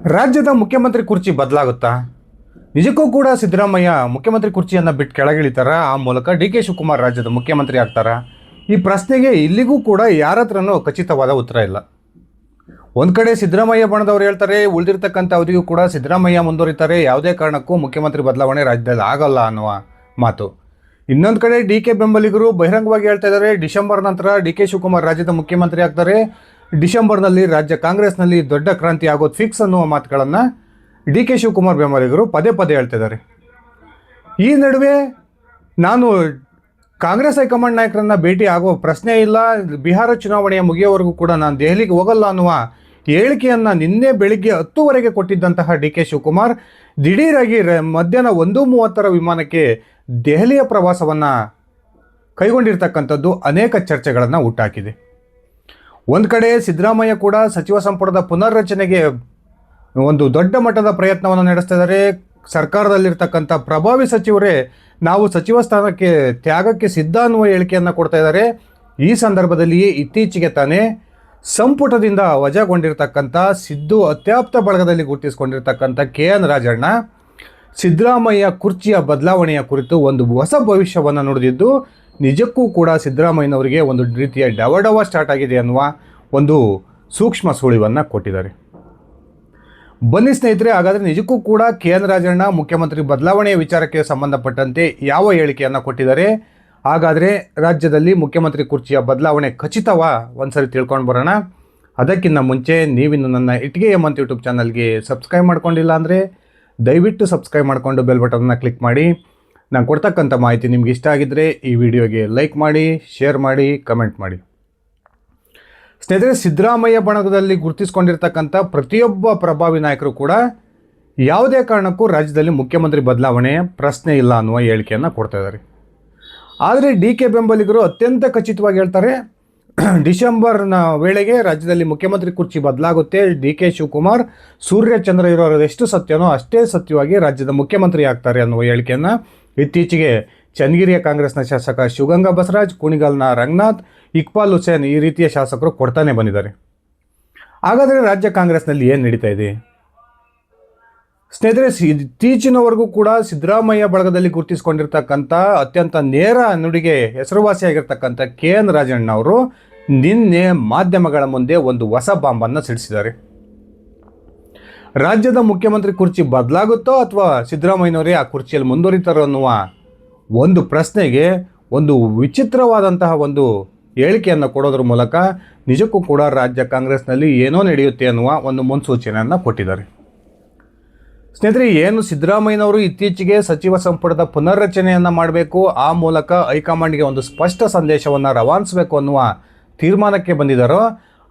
ರಾಜ್ಯದ ಮುಖ್ಯಮಂತ್ರಿ ಕುರ್ಚಿ ಬದಲಾಗುತ್ತಾ? ನಿಜಕ್ಕೂ ಕೂಡ ಸಿದ್ದರಾಮಯ್ಯ ಮುಖ್ಯಮಂತ್ರಿ ಕುರ್ಚಿಯನ್ನು ಬಿಟ್ಟು ಕೆಳಗಿಳಿತಾರ? ಆ ಮೂಲಕ ಡಿ ಕೆ ಶಿವಕುಮಾರ್ ರಾಜ್ಯದ ಮುಖ್ಯಮಂತ್ರಿ ಆಗ್ತಾರಾ? ಈ ಪ್ರಶ್ನೆಗೆ ಇಲ್ಲಿಗೂ ಕೂಡ ಯಾರ ಹತ್ರನೂ ಖಚಿತವಾದ ಉತ್ತರ ಇಲ್ಲ. ಒಂದು ಕಡೆ ಸಿದ್ದರಾಮಯ್ಯ ಬಣದವರು ಹೇಳ್ತಾರೆ, ಉಳಿದಿರ್ತಕ್ಕಂಥ ಅವಧಿಗೂ ಕೂಡ ಸಿದ್ದರಾಮಯ್ಯ ಮುಂದುವರಿತಾರೆ, ಯಾವುದೇ ಕಾರಣಕ್ಕೂ ಮುಖ್ಯಮಂತ್ರಿ ಬದಲಾವಣೆ ರಾಜ್ಯದಲ್ಲಿ ಆಗಲ್ಲ ಅನ್ನುವ ಮಾತು. ಇನ್ನೊಂದು ಕಡೆ ಡಿ ಕೆ ಬೆಂಬಲಿಗರು ಬಹಿರಂಗವಾಗಿ ಹೇಳ್ತಾ ಇದ್ದಾರೆ, ಡಿಸೆಂಬರ್ ನಂತರ ಡಿ ಕೆ ಶಿವಕುಮಾರ್ ರಾಜ್ಯದ ಮುಖ್ಯಮಂತ್ರಿ ಆಗ್ತಾರೆ, ಡಿಸೆಂಬರ್ನಲ್ಲಿ ರಾಜ್ಯ ಕಾಂಗ್ರೆಸ್ನಲ್ಲಿ ದೊಡ್ಡ ಕ್ರಾಂತಿ ಆಗೋದು ಫಿಕ್ಸ್ ಅನ್ನುವ ಮಾತುಗಳನ್ನು ಡಿ ಕೆ ಶಿವಕುಮಾರ್ ಬೆಂಬಲಿಗರು ಪದೇ ಪದೇ ಹೇಳ್ತಿದ್ದಾರೆ. ಈ ನಡುವೆ ನಾನು ಕಾಂಗ್ರೆಸ್ ಹೈಕಮಾಂಡ್ ನಾಯಕರನ್ನು ಭೇಟಿ ಆಗೋ ಪ್ರಶ್ನೆ ಇಲ್ಲ, ಬಿಹಾರ ಚುನಾವಣೆಯ ಮುಗಿಯೋವರೆಗೂ ಕೂಡ ನಾನು ದೆಹಲಿಗೆ ಹೋಗಲ್ಲ ಅನ್ನುವ ಹೇಳಿಕೆಯನ್ನು ನಿನ್ನೆ ಬೆಳಿಗ್ಗೆ 10 ಕೊಟ್ಟಿದ್ದಂತಹ ಡಿ ಕೆ ಶಿವಕುಮಾರ್ ದಿಢೀರಾಗಿ ಮಧ್ಯಾಹ್ನ 1:30 ವಿಮಾನಕ್ಕೆ ದೆಹಲಿಯ ಪ್ರವಾಸವನ್ನು ಕೈಗೊಂಡಿರ್ತಕ್ಕಂಥದ್ದು ಅನೇಕ ಚರ್ಚೆಗಳನ್ನು ಹುಟ್ಟಾಕಿದೆ. ಒಂದು ಕಡೆ ಸಿದ್ದರಾಮಯ್ಯ ಕೂಡ ಸಚಿವ ಸಂಪುಟದ ಪುನರ್ರಚನೆಗೆ ಒಂದು ದೊಡ್ಡ ಮಟ್ಟದ ಪ್ರಯತ್ನವನ್ನು ನಡೆಸ್ತಾ ಇದ್ದಾರೆ. ಸರ್ಕಾರದಲ್ಲಿರ್ತಕ್ಕಂಥ ಪ್ರಭಾವಿ ಸಚಿವರೇ ನಾವು ಸಚಿವ ಸ್ಥಾನಕ್ಕೆ ತ್ಯಾಗಕ್ಕೆ ಸಿದ್ಧ ಅನ್ನುವ ಹೇಳಿಕೆಯನ್ನು ಕೊಡ್ತಾ ಇದ್ದಾರೆ. ಈ ಸಂದರ್ಭದಲ್ಲಿಯೇ ಇತ್ತೀಚೆಗೆ ತಾನೇ ಸಂಪುಟದಿಂದ ವಜಾಗೊಂಡಿರ್ತಕ್ಕಂಥ ಸಿದ್ದು ಅತ್ಯಾಪ್ತ ಬಳಗದಲ್ಲಿ ಗುರುತಿಸಿಕೊಂಡಿರ್ತಕ್ಕಂಥ KN ರಾಜಣ್ಣ ಸಿದ್ದರಾಮಯ್ಯ ಕುರ್ಚಿಯ ಬದಲಾವಣೆಯ ಕುರಿತು ಒಂದು ಹೊಸ ಭವಿಷ್ಯವನ್ನು ನುಡಿದಿದ್ದು, ನಿಜಕ್ಕೂ ಕೂಡ ಸಿದ್ದರಾಮಯ್ಯನವರಿಗೆ ಒಂದು ರೀತಿಯ ಡವಡವ ಸ್ಟಾರ್ಟ್ ಆಗಿದೆ ಅನ್ನುವ ಒಂದು ಸೂಕ್ಷ್ಮ ಸುಳಿವನ್ನು ಕೊಟ್ಟಿದ್ದಾರೆ. ಬನ್ನಿ ಸ್ನೇಹಿತರೆ, ಹಾಗಾದರೆ ನಿಜಕ್ಕೂ ಕೂಡ KN ರಾಜಣ್ಣ ಮುಖ್ಯಮಂತ್ರಿ ಬದಲಾವಣೆಯ ವಿಚಾರಕ್ಕೆ ಸಂಬಂಧಪಟ್ಟಂತೆ ಯಾವ ಹೇಳಿಕೆಯನ್ನು ಕೊಟ್ಟಿದ್ದಾರೆ, ಹಾಗಾದರೆ ರಾಜ್ಯದಲ್ಲಿ ಮುಖ್ಯಮಂತ್ರಿ ಕುರ್ಚಿಯ ಬದಲಾವಣೆ ಖಚಿತವಾ? ಒಂದ್ಸರಿ ತಿಳ್ಕೊಂಡು ಬರೋಣ. ಅದಕ್ಕಿಂತ ಮುಂಚೆ ನೀವಿನ್ನು ನನ್ನ ಇಟ್ಗೆ ಹೇಮಂತ್ ಯೂಟ್ಯೂಬ್ ಚಾನಲ್ಗೆ ಸಬ್ಸ್ಕ್ರೈಬ್ ಮಾಡ್ಕೊಂಡಿಲ್ಲ ಅಂದರೆ ದಯವಿಟ್ಟು ಸಬ್ಸ್ಕ್ರೈಬ್ ಮಾಡಿಕೊಂಡು ಬೆಲ್ ಬಟನ್ನ ಕ್ಲಿಕ್ ಮಾಡಿ. ನಾನು ಕೊಡ್ತಕ್ಕಂಥ ಮಾಹಿತಿ ನಿಮ್ಗೆ ಇಷ್ಟ ಆಗಿದ್ದರೆ ಈ ವಿಡಿಯೋಗೆ ಲೈಕ್ ಮಾಡಿ, ಶೇರ್ ಮಾಡಿ, ಕಮೆಂಟ್ ಮಾಡಿ. ಸ್ನೇಹಿತರೆ, ಸಿದ್ದರಾಮಯ್ಯ ಬಣದಲ್ಲಿ ಗುರುತಿಸಿಕೊಂಡಿರ್ತಕ್ಕಂಥ ಪ್ರತಿಯೊಬ್ಬ ಪ್ರಭಾವಿ ನಾಯಕರು ಕೂಡ ಯಾವುದೇ ಕಾರಣಕ್ಕೂ ರಾಜ್ಯದಲ್ಲಿ ಮುಖ್ಯಮಂತ್ರಿ ಬದಲಾವಣೆ ಪ್ರಶ್ನೆ ಇಲ್ಲ ಅನ್ನುವ ಹೇಳಿಕೆಯನ್ನು ಕೊಡ್ತಾ ಇದ್ದಾರೆ. ಆದರೆ ಡಿ ಕೆ ಬೆಂಬಲಿಗರು ಅತ್ಯಂತ ಖಚಿತವಾಗಿ ಹೇಳ್ತಾರೆ, ಡಿಸೆಂಬರ್ನ ವೇಳೆಗೆ ರಾಜ್ಯದಲ್ಲಿ ಮುಖ್ಯಮಂತ್ರಿ ಕುರ್ಚಿ ಬದಲಾಗುತ್ತೆ. ಡಿ ಕೆ ಶಿವಕುಮಾರ್ ಸೂರ್ಯಚಂದ್ರ ಇರೋರು ಎಷ್ಟು ಸತ್ಯನೋ ಅಷ್ಟೇ ಸತ್ಯವಾಗಿ ರಾಜ್ಯದ ಮುಖ್ಯಮಂತ್ರಿ ಆಗ್ತಾರೆ ಅನ್ನುವ ಹೇಳಿಕೆಯನ್ನು ಇತ್ತೀಚೆಗೆ ಚನ್ನಗಿರಿಯ ಕಾಂಗ್ರೆಸ್ನ ಶಾಸಕ ಶಿವಗಂಗಾ ಬಸವರಾಜ್, ಕುಣಿಗಲ್ನ ರಂಗನಾಥ್, ಇಕ್ಬಾಲ್ ಹುಸೇನ್ ಈ ರೀತಿಯ ಶಾಸಕರು ಕೊಡ್ತಾನೆ ಬಂದಿದ್ದಾರೆ. ಹಾಗಾದರೆ ರಾಜ್ಯ ಕಾಂಗ್ರೆಸ್ನಲ್ಲಿ ಏನು ನಡೀತಾ ಇದೆ? ಸ್ನೇಹಿತರೆ, ಇತ್ತೀಚಿನವರೆಗೂ ಕೂಡ ಸಿದ್ದರಾಮಯ್ಯ ಬಳಗದಲ್ಲಿ ಗುರುತಿಸಿಕೊಂಡಿರ್ತಕ್ಕಂಥ ಅತ್ಯಂತ ನೇರ ನುಡಿಗೆ ಹೆಸರುವಾಸಿಯಾಗಿರ್ತಕ್ಕಂಥ KN ರಾಜಣ್ಣ ಅವರು ನಿನ್ನೆ ಮಾಧ್ಯಮಗಳ ಮುಂದೆ ಒಂದು ಹೊಸ ಬಾಂಬನ್ನು ಸಿಡಿಸಿದ್ದಾರೆ. ರಾಜ್ಯದ ಮುಖ್ಯಮಂತ್ರಿ ಕುರ್ಚಿ ಬದಲಾಗುತ್ತೋ ಅಥವಾ ಸಿದ್ದರಾಮಯ್ಯನವರೇ ಆ ಕುರ್ಚಿಯಲ್ಲಿ ಮುಂದುವರಿತಾರೋ ಅನ್ನುವ ಒಂದು ಪ್ರಶ್ನೆಗೆ ಒಂದು ವಿಚಿತ್ರವಾದಂತಹ ಒಂದು ಹೇಳಿಕೆಯನ್ನು ಕೊಡೋದ್ರ ಮೂಲಕ ನಿಜಕ್ಕೂ ಕೂಡ ರಾಜ್ಯ ಕಾಂಗ್ರೆಸ್ನಲ್ಲಿ ಏನೋ ನಡೆಯುತ್ತೆ ಅನ್ನುವ ಒಂದು ಮುನ್ಸೂಚನೆಯನ್ನು ಕೊಟ್ಟಿದ್ದಾರೆ. ಸ್ನೇಹಿತರೆ, ಏನು ಸಿದ್ದರಾಮಯ್ಯನವರು ಇತ್ತೀಚೆಗೆ ಸಚಿವ ಸಂಪುಟದ ಪುನರ್ರಚನೆಯನ್ನು ಮಾಡಬೇಕು, ಆ ಮೂಲಕ ಹೈಕಮಾಂಡ್ಗೆ ಒಂದು ಸ್ಪಷ್ಟ ಸಂದೇಶವನ್ನು ರವಾನಿಸಬೇಕು ಅನ್ನುವ ತೀರ್ಮಾನಕ್ಕೆ ಬಂದಿದ್ದಾರೋ,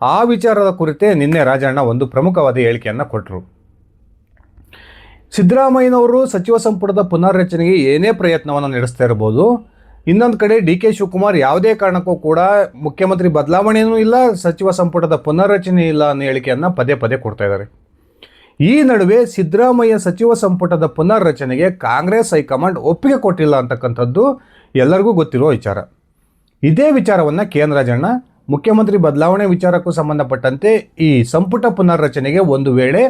ಆ ವಿಚಾರದ ಕುರಿತೇ ನಿನ್ನೆ ರಾಜಣ್ಣ ಒಂದು ಪ್ರಮುಖವಾದ ಹೇಳಿಕೆಯನ್ನು ಕೊಟ್ಟರು. ಸಿದ್ದರಾಮಯ್ಯನವರು ಸಚಿವ ಸಂಪುಟದ ಪುನರ್ರಚನೆಗೆ ಏನೇ ಪ್ರಯತ್ನವನ್ನು ನಡೆಸ್ತಾ ಇರ್ಬೋದು, ಇನ್ನೊಂದು ಕಡೆ ಡಿ ಕೆ ಶಿವಕುಮಾರ್ ಯಾವುದೇ ಕಾರಣಕ್ಕೂ ಕೂಡ ಮುಖ್ಯಮಂತ್ರಿ ಬದಲಾವಣೆಯೂ ಇಲ್ಲ, ಸಚಿವ ಸಂಪುಟದ ಪುನರ್ರಚನೆ ಇಲ್ಲ ಅನ್ನೋ ಹೇಳಿಕೆಯನ್ನು ಪದೇ ಪದೇ ಕೊಡ್ತಾ ಇದ್ದಾರೆ. ಈ ನಡುವೆ ಸಿದ್ದರಾಮಯ್ಯ ಸಚಿವ ಸಂಪುಟದ ಪುನರ್ರಚನೆಗೆ ಕಾಂಗ್ರೆಸ್ ಹೈಕಮಾಂಡ್ ಒಪ್ಪಿಗೆ ಕೊಟ್ಟಿಲ್ಲ ಅಂತಕ್ಕಂಥದ್ದು ಎಲ್ಲರಿಗೂ ಗೊತ್ತಿರುವ ವಿಚಾರ. ಇದೇ ವಿಚಾರವನ್ನು KN ರಾಜಣ್ಣ ಮುಖ್ಯಮಂತ್ರಿ ಬದಲಾವಣೆ ವಿಚಾರಕ್ಕೂ ಸಂಬಂಧಪಟ್ಟಂತೆ ಈ ಸಂಪುಟ ಪುನರ್ರಚನೆಗೆ ಒಂದು ವೇಳೆ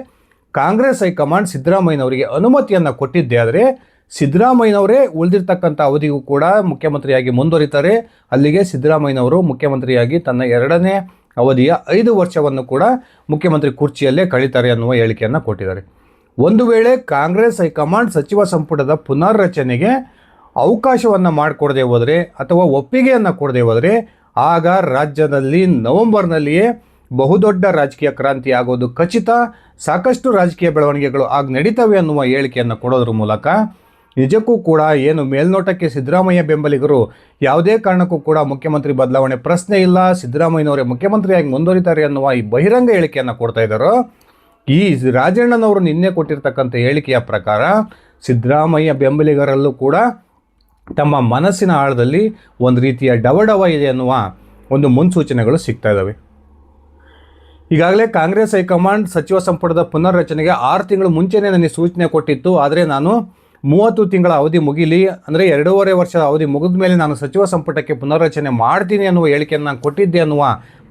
ಕಾಂಗ್ರೆಸ್ ಹೈಕಮಾಂಡ್ ಸಿದ್ದರಾಮಯ್ಯನವರಿಗೆ ಅನುಮತಿಯನ್ನು ಕೊಟ್ಟಿದ್ದೇ ಆದರೆ ಸಿದ್ದರಾಮಯ್ಯನವರೇ ಉಳಿದಿರ್ತಕ್ಕಂಥ ಅವಧಿಗೂ ಕೂಡ ಮುಖ್ಯಮಂತ್ರಿಯಾಗಿ ಮುಂದುವರಿತಾರೆ. ಅಲ್ಲಿಗೆ ಸಿದ್ದರಾಮಯ್ಯನವರು ಮುಖ್ಯಮಂತ್ರಿಯಾಗಿ ತನ್ನ 2ನೇ ಅವಧಿಯ 5 ವರ್ಷವನ್ನು ಕೂಡ ಮುಖ್ಯಮಂತ್ರಿ ಕುರ್ಚಿಯಲ್ಲೇ ಕಳೀತಾರೆ ಅನ್ನುವ ಹೇಳಿಕೆಯನ್ನು ಕೊಟ್ಟಿದ್ದಾರೆ. ಒಂದು ವೇಳೆ ಕಾಂಗ್ರೆಸ್ ಹೈಕಮಾಂಡ್ ಸಚಿವ ಸಂಪುಟದ ಪುನರ್ರಚನೆಗೆ ಅವಕಾಶವನ್ನು ಮಾಡಿಕೊಡದೆ ಹೋದರೆ ಅಥವಾ ಒಪ್ಪಿಗೆಯನ್ನು ಕೊಡದೆ ಹೋದರೆ ಆಗ ರಾಜ್ಯದಲ್ಲಿ ನವೆಂಬರ್ನಲ್ಲಿಯೇ ಬಹುದೊಡ್ಡ ರಾಜಕೀಯ ಕ್ರಾಂತಿ ಆಗೋದು ಖಚಿತ, ಸಾಕಷ್ಟು ರಾಜಕೀಯ ಬೆಳವಣಿಗೆಗಳು ಆಗ ನಡೀತವೆ ಅನ್ನುವ ಹೇಳಿಕೆಯನ್ನು ಕೊಡೋದ್ರ ಮೂಲಕ ನಿಜಕ್ಕೂ ಕೂಡ ಏನು ಮೇಲ್ನೋಟಕ್ಕೆ ಸಿದ್ದರಾಮಯ್ಯ ಬೆಂಬಲಿಗರು ಯಾವುದೇ ಕಾರಣಕ್ಕೂ ಕೂಡ ಮುಖ್ಯಮಂತ್ರಿ ಬದಲಾವಣೆ ಪ್ರಶ್ನೆ ಇಲ್ಲ, ಸಿದ್ದರಾಮಯ್ಯನವರೇ ಮುಖ್ಯಮಂತ್ರಿಯಾಗಿ ಮುಂದುವರಿತಾರೆ ಅನ್ನುವ ಈ ಬಹಿರಂಗ ಹೇಳಿಕೆಯನ್ನು ಕೊಡ್ತಾ ಇದ್ದಾರೋ, ಈ ರಾಜಣ್ಣನವರು ನಿನ್ನೆ ಕೊಟ್ಟಿರ್ತಕ್ಕಂಥ ಹೇಳಿಕೆಯ ಪ್ರಕಾರ ಸಿದ್ದರಾಮಯ್ಯ ಬೆಂಬಲಿಗರಲ್ಲೂ ಕೂಡ ತಮ್ಮ ಮನಸ್ಸಿನ ಆಳದಲ್ಲಿ ಒಂದು ರೀತಿಯ ಡವಡವ ಇದೆ ಅನ್ನುವ ಒಂದು ಮುನ್ಸೂಚನೆಗಳು ಸಿಗ್ತಾ ಇದ್ದಾವೆ. ಈಗಾಗಲೇ ಕಾಂಗ್ರೆಸ್ ಹೈಕಮಾಂಡ್ ಸಚಿವ ಸಂಪುಟದ ಪುನರ್ರಚನೆಗೆ 6 ತಿಂಗಳು ಮುಂಚೆನೇ ನನಗೆ ಸೂಚನೆ ಕೊಟ್ಟಿತ್ತು, ಆದರೆ ನಾನು 30 ತಿಂಗಳ ಅವಧಿ ಮುಗಿಲಿ, ಅಂದರೆ 2.5 ವರ್ಷದ ಅವಧಿ ಮುಗಿದ ಮೇಲೆ ನಾನು ಸಚಿವ ಸಂಪುಟಕ್ಕೆ ಪುನರ್ರಚನೆ ಮಾಡ್ತೀನಿ ಅನ್ನುವ ಹೇಳಿಕೆಯನ್ನು ಕೊಟ್ಟಿದ್ದೆ ಅನ್ನುವ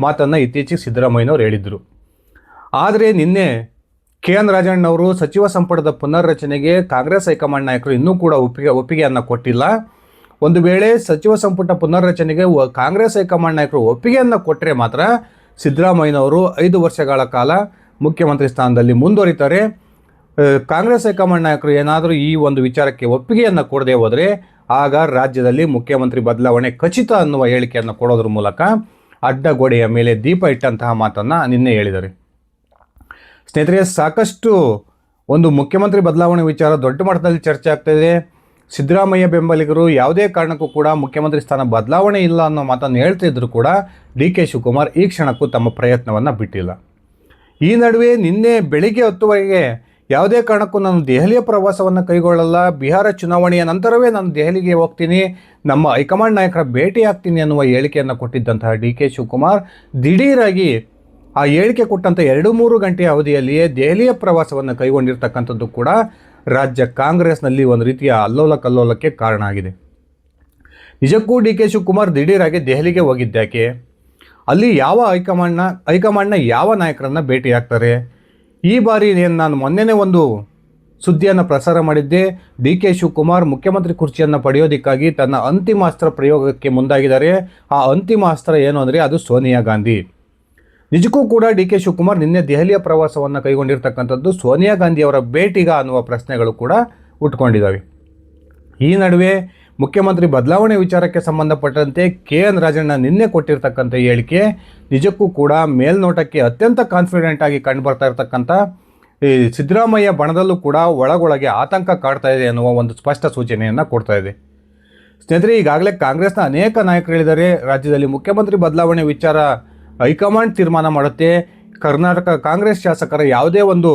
ಮಾತನ್ನು ಇತ್ತೀಚೆಗೆ ಸಿದ್ದರಾಮಯ್ಯನವರು ಹೇಳಿದರು. ಆದರೆ ನಿನ್ನೆ KN ರಾಜಣ್ಣವರು ಸಚಿವ ಸಂಪುಟದ ಪುನರ್ರಚನೆಗೆ ಕಾಂಗ್ರೆಸ್ ಹೈಕಮಾಂಡ್ ನಾಯಕರು ಇನ್ನೂ ಕೂಡ ಒಪ್ಪಿಗೆಯನ್ನು ಕೊಟ್ಟಿಲ್ಲ. ಒಂದು ವೇಳೆ ಸಚಿವ ಸಂಪುಟ ಪುನರ್ರಚನೆಗೆ ಕಾಂಗ್ರೆಸ್ ಹೈಕಮಾಂಡ್ ನಾಯಕರು ಒಪ್ಪಿಗೆಯನ್ನು ಕೊಟ್ಟರೆ ಮಾತ್ರ ಸಿದ್ದರಾಮಯ್ಯನವರು 5 ವರ್ಷಗಳ ಕಾಲ ಮುಖ್ಯಮಂತ್ರಿ ಸ್ಥಾನದಲ್ಲಿ ಮುಂದುವರಿತಾರೆ. ಕಾಂಗ್ರೆಸ್ ಹೈಕಮಾಂಡ್ ನಾಯಕರು ಏನಾದರೂ ಈ ಒಂದು ವಿಚಾರಕ್ಕೆ ಒಪ್ಪಿಗೆಯನ್ನು ಕೊಡದೆ ಹೋದರೆ ಆಗ ರಾಜ್ಯದಲ್ಲಿ ಮುಖ್ಯಮಂತ್ರಿ ಬದಲಾವಣೆ ಖಚಿತ ಅನ್ನುವ ಹೇಳಿಕೆಯನ್ನು ಕೊಡೋದ್ರ ಮೂಲಕ ಅಡ್ಡಗೋಡೆಯ ಮೇಲೆ ದೀಪ ಇಟ್ಟಂತಹ ಮಾತನ್ನು ನಿನ್ನೆ ಹೇಳಿದ್ದಾರೆ. ಸ್ನೇಹಿತರೆ, ಸಾಕಷ್ಟು ಒಂದು ಮುಖ್ಯಮಂತ್ರಿ ಬದಲಾವಣೆ ವಿಚಾರ ದೊಡ್ಡ ಮಟ್ಟದಲ್ಲಿ ಚರ್ಚೆ ಆಗ್ತಾಯಿದೆ. ಸಿದ್ದರಾಮಯ್ಯ ಬೆಂಬಲಿಗರು ಯಾವುದೇ ಕಾರಣಕ್ಕೂ ಕೂಡ ಮುಖ್ಯಮಂತ್ರಿ ಸ್ಥಾನ ಬದಲಾವಣೆ ಇಲ್ಲ ಅನ್ನೋ ಮಾತನ್ನು ಹೇಳ್ತಿದ್ರು ಕೂಡ DK ಶಿವಕುಮಾರ್ ಈ ಕ್ಷಣಕ್ಕೂ ತಮ್ಮ ಪ್ರಯತ್ನವನ್ನು ಬಿಟ್ಟಿಲ್ಲ. ಈ ನಡುವೆ ನಿನ್ನೆ ಬೆಳಿಗ್ಗೆ 10 ಯಾವುದೇ ಕಾರಣಕ್ಕೂ ನಾನು ದೆಹಲಿಯ ಪ್ರವಾಸವನ್ನು ಕೈಗೊಳ್ಳಲ್ಲ, ಬಿಹಾರ ಚುನಾವಣೆಯ ನಂತರವೇ ನಾನು ದೆಹಲಿಗೆ ಹೋಗ್ತೀನಿ, ನಮ್ಮ ಹೈಕಮಾಂಡ್ ನಾಯಕರ ಭೇಟಿ ಆಗ್ತೀನಿ ಅನ್ನುವ ಹೇಳಿಕೆಯನ್ನು ಕೊಟ್ಟಿದ್ದಂತಹ DK ಶಿವಕುಮಾರ್ ದಿಢೀರಾಗಿ ಆ ಹೇಳಿಕೆ ಕೊಟ್ಟಂಥ 2-3 ಗಂಟೆಯ ಅವಧಿಯಲ್ಲಿಯೇ ದೆಹಲಿಯ ಪ್ರವಾಸವನ್ನು ಕೈಗೊಂಡಿರ್ತಕ್ಕಂಥದ್ದು ಕೂಡ ರಾಜ್ಯ ಕಾಂಗ್ರೆಸ್ನಲ್ಲಿ ಒಂದು ರೀತಿಯ ಅಲ್ಲೋಲ ಕಲ್ಲೋಲಕ್ಕೆ ಕಾರಣ ಆಗಿದೆ. ನಿಜಕ್ಕೂ DK ಶಿವಕುಮಾರ್ ದಿಢೀರಾಗಿ ದೆಹಲಿಗೆ ಹೋಗಿದ್ದಾಕೆ? ಅಲ್ಲಿ ಯಾವ ಹೈಕಮಾಂಡ್ನ ಯಾವ ನಾಯಕರನ್ನು ಭೇಟಿಯಾಗ್ತಾರೆ? ಈ ಬಾರಿ ನಾನು ಮೊನ್ನೆನೇ ಒಂದು ಸುದ್ದಿಯನ್ನು ಪ್ರಸಾರ ಮಾಡಿದ್ದೆ. DK ಶಿವಕುಮಾರ್ ಮುಖ್ಯಮಂತ್ರಿ ಕುರ್ಚಿಯನ್ನು ಪಡೆಯೋದಕ್ಕಾಗಿ ತನ್ನ ಅಂತಿಮ ಅಸ್ತ್ರ ಪ್ರಯೋಗಕ್ಕೆ ಮುಂದಾಗಿದ್ದಾರೆ. ಆ ಅಂತಿಮ ಅಸ್ತ್ರ ಏನು ಅಂದರೆ ಅದು ಸೋನಿಯಾ ಗಾಂಧಿ. ನಿಜಕ್ಕೂ ಕೂಡ DK ಶಿವಕುಮಾರ್ ನಿನ್ನೆ ದೆಹಲಿಯ ಪ್ರವಾಸವನ್ನು ಕೈಗೊಂಡಿರ್ತಕ್ಕಂಥದ್ದು ಸೋನಿಯಾ ಗಾಂಧಿಯವರ ಭೇಟಿಗ ಅನ್ನುವ ಪ್ರಶ್ನೆಗಳು ಕೂಡ ಹುಟ್ಕೊಂಡಿದ್ದಾವೆ. ಈ ನಡುವೆ ಮುಖ್ಯಮಂತ್ರಿ ಬದಲಾವಣೆ ವಿಚಾರಕ್ಕೆ ಸಂಬಂಧಪಟ್ಟಂತೆ KN ರಾಜಣ್ಣ ನಿನ್ನೆ ಕೊಟ್ಟಿರ್ತಕ್ಕಂಥ ಹೇಳಿಕೆ ನಿಜಕ್ಕೂ ಕೂಡ ಮೇಲ್ನೋಟಕ್ಕೆ ಅತ್ಯಂತ ಕಾನ್ಫಿಡೆಂಟ್ ಆಗಿ ಕಂಡುಬರ್ತಾ ಇರತಕ್ಕಂಥ ಈ ಸಿದ್ದರಾಮಯ್ಯ ಬಣದಲ್ಲೂ ಕೂಡ ಒಳಗೊಳಗೆ ಆತಂಕ ಕಾಡ್ತಾ ಇದೆ ಅನ್ನುವ ಒಂದು ಸ್ಪಷ್ಟ ಸೂಚನೆಯನ್ನು ಕೊಡ್ತಾ ಇದೆ. ಸ್ನೇಹಿತರೆ, ಈಗಾಗಲೇ ಕಾಂಗ್ರೆಸ್ನ ಅನೇಕ ನಾಯಕರು ಹೇಳಿದ್ದಾರೆ, ರಾಜ್ಯದಲ್ಲಿ ಮುಖ್ಯಮಂತ್ರಿ ಬದಲಾವಣೆ ವಿಚಾರ ಹೈಕಮಾಂಡ್ ತೀರ್ಮಾನ ಮಾಡುತ್ತೆ. ಕರ್ನಾಟಕ ಕಾಂಗ್ರೆಸ್ ಶಾಸಕರ ಯಾವುದೇ ಒಂದು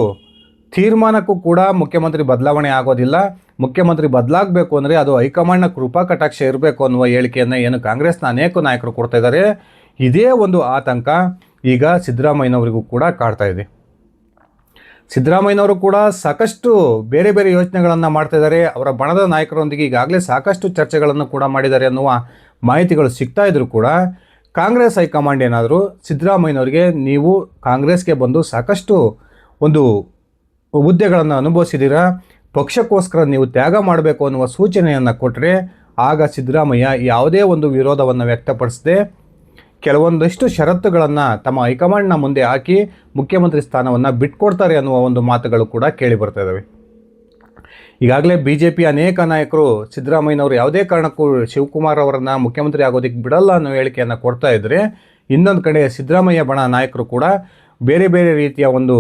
ತೀರ್ಮಾನಕ್ಕೂ ಕೂಡ ಮುಖ್ಯಮಂತ್ರಿ ಬದಲಾವಣೆ ಆಗೋದಿಲ್ಲ. ಮುಖ್ಯಮಂತ್ರಿ ಬದಲಾಗಬೇಕು ಅಂದರೆ ಅದು ಹೈಕಮಾಂಡ್ನ ಕೃಪಾ ಕಟಾಕ್ಷ ಇರಬೇಕು ಅನ್ನುವ ಹೇಳಿಕೆಯನ್ನು ಏನು ಕಾಂಗ್ರೆಸ್ನ ಅನೇಕ ನಾಯಕರು ಕೊಡ್ತಾ ಇದ್ದಾರೆ. ಇದೇ ಒಂದು ಆತಂಕ ಈಗ ಸಿದ್ದರಾಮಯ್ಯನವರಿಗೂ ಕೂಡ ಕಾಡ್ತಾ ಇದೆ. ಸಿದ್ದರಾಮಯ್ಯನವರು ಕೂಡ ಸಾಕಷ್ಟು ಬೇರೆ ಬೇರೆ ಯೋಚನೆಗಳನ್ನು ಮಾಡ್ತಾ ಇದ್ದಾರೆ. ಅವರ ಬಣದ ನಾಯಕರೊಂದಿಗೆ ಈಗಾಗಲೇ ಸಾಕಷ್ಟು ಚರ್ಚೆಗಳನ್ನು ಕೂಡ ಮಾಡಿದ್ದಾರೆ ಅನ್ನುವ ಮಾಹಿತಿಗಳು ಸಿಗ್ತಾ ಇದ್ರೂ ಕೂಡ ಕಾಂಗ್ರೆಸ್ ಹೈಕಮಾಂಡ್ ಏನಾದರೂ ಸಿದ್ದರಾಮಯ್ಯನವರಿಗೆ ನೀವು ಕಾಂಗ್ರೆಸ್ಗೆ ಬಂದು ಸಾಕಷ್ಟು ಒಂದು ಹುದ್ದೆಗಳನ್ನು ಅನುಭವಿಸಿದ್ದೀರಾ, ಪಕ್ಷಕ್ಕೋಸ್ಕರ ನೀವು ತ್ಯಾಗ ಮಾಡಬೇಕು ಅನ್ನುವ ಸೂಚನೆಯನ್ನು ಕೊಟ್ಟರೆ ಆಗ ಸಿದ್ದರಾಮಯ್ಯ ಯಾವುದೇ ಒಂದು ವಿರೋಧವನ್ನು ವ್ಯಕ್ತಪಡಿಸದೆ ಕೆಲವೊಂದಷ್ಟು ಷರತ್ತುಗಳನ್ನು ತಮ್ಮ ಹೈಕಮಾಂಡ್ನ ಮುಂದೆ ಹಾಕಿ ಮುಖ್ಯಮಂತ್ರಿ ಸ್ಥಾನವನ್ನು ಬಿಟ್ಕೊಡ್ತಾರೆ ಅನ್ನುವ ಒಂದು ಮಾತುಗಳು ಕೂಡ ಕೇಳಿ ಬರ್ತಾ ಇದ್ದಾವೆ. ಈಗಾಗಲೇ BJP ಅನೇಕ ನಾಯಕರು ಸಿದ್ದರಾಮಯ್ಯನವರು ಯಾವುದೇ ಕಾರಣಕ್ಕೂ ಶಿವಕುಮಾರ್ ಅವರನ್ನು ಮುಖ್ಯಮಂತ್ರಿ ಆಗೋದಕ್ಕೆ ಬಿಡಲ್ಲ ಅನ್ನೋ ಹೇಳಿಕೆಯನ್ನು ಕೊಡ್ತಾ ಇದ್ದರೆ, ಇನ್ನೊಂದು ಕಡೆ ಸಿದ್ದರಾಮಯ್ಯ ಬಣ ನಾಯಕರು ಕೂಡ ಬೇರೆ ಬೇರೆ ರೀತಿಯ ಒಂದು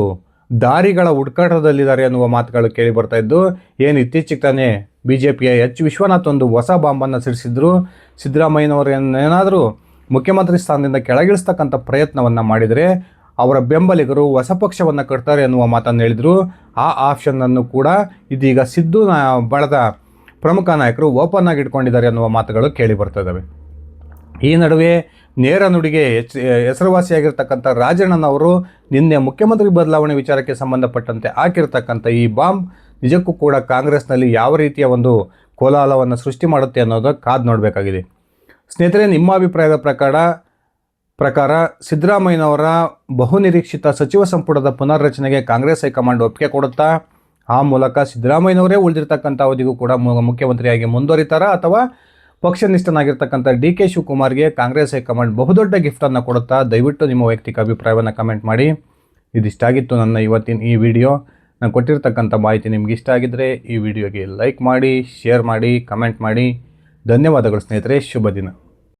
ದಾರಿಗಳ ಹುಡುಕಾಟದಲ್ಲಿದ್ದಾರೆ ಅನ್ನುವ ಮಾತುಗಳು ಕೇಳಿ ಬರ್ತಾ ಇದ್ದು, ಏನು ಇತ್ತೀಚೆಗೆ ತಾನೇ BJPಯ H ವಿಶ್ವನಾಥ್ ಒಂದು ಹೊಸ ಬಾಂಬನ್ನು ಸಿಡಿಸಿದ್ರು. ಸಿದ್ದರಾಮಯ್ಯನವರು ಏನಾದರೂ ಮುಖ್ಯಮಂತ್ರಿ ಸ್ಥಾನದಿಂದ ಕೆಳಗಿಳಿಸ್ತಕ್ಕಂಥ ಪ್ರಯತ್ನವನ್ನು ಮಾಡಿದರೆ ಅವರ ಬೆಂಬಲಿಗರು ಹೊಸ ಪಕ್ಷವನ್ನು ಕಟ್ತಾರೆ ಅನ್ನುವ ಮಾತನ್ನು ಹೇಳಿದರು. ಆ ಆಪ್ಷನ್ನನ್ನು ಕೂಡ ಇದೀಗ ಸಿದ್ದು ಬಣದ ಪ್ರಮುಖ ನಾಯಕರು ಓಪನ್ ಆಗಿ ಇಟ್ಕೊಂಡಿದ್ದಾರೆ ಅನ್ನುವ ಮಾತುಗಳು ಕೇಳಿ ಬರ್ತಾ ಇದ್ದಾವೆ. ಈ ನಡುವೆ ನೇರ ನುಡಿಗೆ ಹೆಸರುವಾಸಿಯಾಗಿರ್ತಕ್ಕಂಥ ರಾಜಣ್ಣನವರು ನಿನ್ನೆ ಮುಖ್ಯಮಂತ್ರಿ ಬದಲಾವಣೆ ವಿಚಾರಕ್ಕೆ ಸಂಬಂಧಪಟ್ಟಂತೆ ಹಾಕಿರ್ತಕ್ಕಂಥ ಈ ಬಾಂಬ್ ನಿಜಕ್ಕೂ ಕೂಡ ಕಾಂಗ್ರೆಸ್ನಲ್ಲಿ ಯಾವ ರೀತಿಯ ಒಂದು ಕೋಲಾಹಲವನ್ನು ಸೃಷ್ಟಿ ಮಾಡುತ್ತೆ ಅನ್ನೋದು ಕಾದು ನೋಡಬೇಕಾಗಿದೆ. ಸ್ನೇಹಿತರೆ, ನಿಮ್ಮ ಅಭಿಪ್ರಾಯದ ಪ್ರಕಾರ ಸಿದ್ದರಾಮಯ್ಯನವರ ಬಹುನಿರೀಕ್ಷಿತ ಸಚಿವ ಸಂಪುಟದ ಪುನರ್ರಚನೆಗೆ ಕಾಂಗ್ರೆಸ್ ಹೈಕಮಾಂಡ್ ಒಪ್ಪಿಗೆ ಕೊಡುತ್ತಾ? ಆ ಮೂಲಕ ಸಿದ್ದರಾಮಯ್ಯನವರೇ ಉಳಿದಿರ್ತಕ್ಕಂಥ ಅವಧಿಗೂ ಕೂಡ ಮುಖ್ಯಮಂತ್ರಿಯಾಗಿ ಮುಂದುವರಿತಾರಾ, ಅಥವಾ ಪಕ್ಷನಿಷ್ಠನಾಗಿರ್ತಕ್ಕಂಥ DK ಶಿವಕುಮಾರ್ಗೆ ಕಾಂಗ್ರೆಸ್ ಹೈಕಮಾಂಡ್ ಬಹುದೊಡ್ಡ ಗಿಫ್ಟನ್ನು ಕೊಡುತ್ತಾ? ದಯವಿಟ್ಟು ನಿಮ್ಮ ವೈಯಕ್ತಿಕ ಅಭಿಪ್ರಾಯವನ್ನು ಕಮೆಂಟ್ ಮಾಡಿ. ಇದಿಷ್ಟಾಗಿತ್ತು ನನ್ನ ಇವತ್ತಿನ ಈ ವಿಡಿಯೋ. ನಾನು ಕೊಟ್ಟಿರ್ತಕ್ಕಂಥ ಮಾಹಿತಿ ನಿಮ್ಗೆ ಇಷ್ಟ ಆಗಿದ್ದರೆ ಈ ವಿಡಿಯೋಗೆ ಲೈಕ್ ಮಾಡಿ, ಶೇರ್ ಮಾಡಿ, ಕಮೆಂಟ್ ಮಾಡಿ. ಧನ್ಯವಾದಗಳು ಸ್ನೇಹಿತರೆ. ಶುಭ ದಿನ.